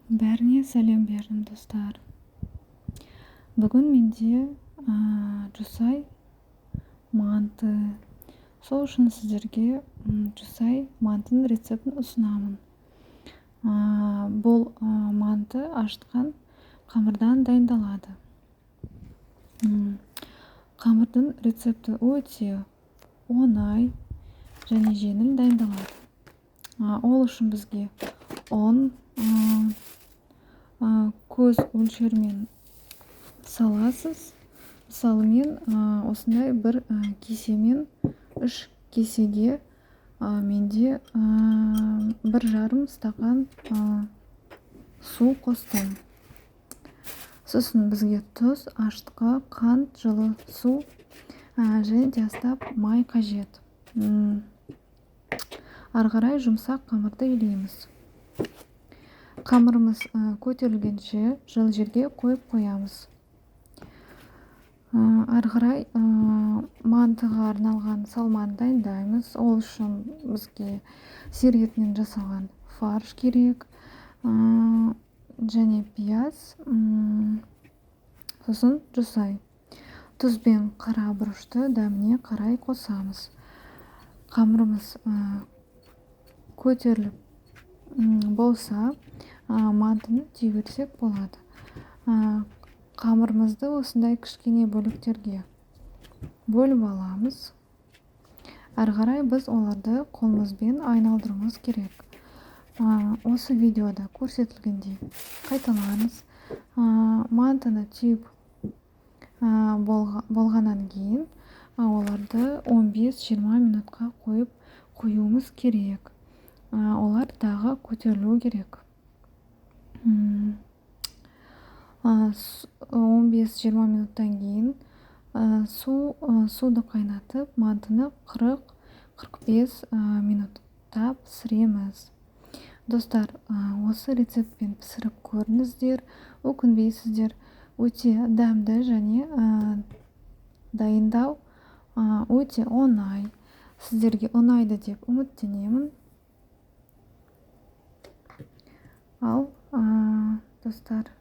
Бәріне сәлем бердім достар. Бүгін менде жусай манты. Сол үшін сіздерге жусай мантының рецептін ұсынамын. Бұл манты ашытқан қамырдан дайындалады. Қамырдың рецепті өте оңай және жеңіл дайындалады. Ол үшін бізге ұн, көз өлшермен саласыз. Мысалы мен осындай бір кесемен 3 кесеге менде 1,5 стакан су қостым. Сосын бізге тұз, ашытқы, қант, жылы су және де астап май қажет. Ары қарай жұмсақ қамырды илейміз. Қамырымыз көтерілгенше жылы жерге қойып қоямыз. Ары қарай мантыға арналған салманы дайындаймыз. Ол үшін бізге сиыр етінен жасалған фарш керек, және пияз, сосын жусай. Тұз бен қара бұрышты дәміне қарай қосамыз. Қамырымыз көтеріліп болса, мантыны түйгізсек болады. Қамырымызды осындай кішкене бөліктерге бөліп аламыз. Ары қарай біз оларды қолымызбен айналдыруымыз керек. Осы видеода көрсетілгендей қайталаңыз. Мантыны түйіп болғаннан кейін оларды 15-20 минутқа қоюымыз керек. Олар тағы көтерілу керек. 15-20 минуттан кейін суды қайнатып, мантыны 40-45 минутта пісіреміз. Достар, осы рецептпен пісіріп көріңіздер, өкінбейсіздер. Өте дәмді және дайындау өте оңай. Сіздерге ұнайды деп үміттенемін. Ал достар,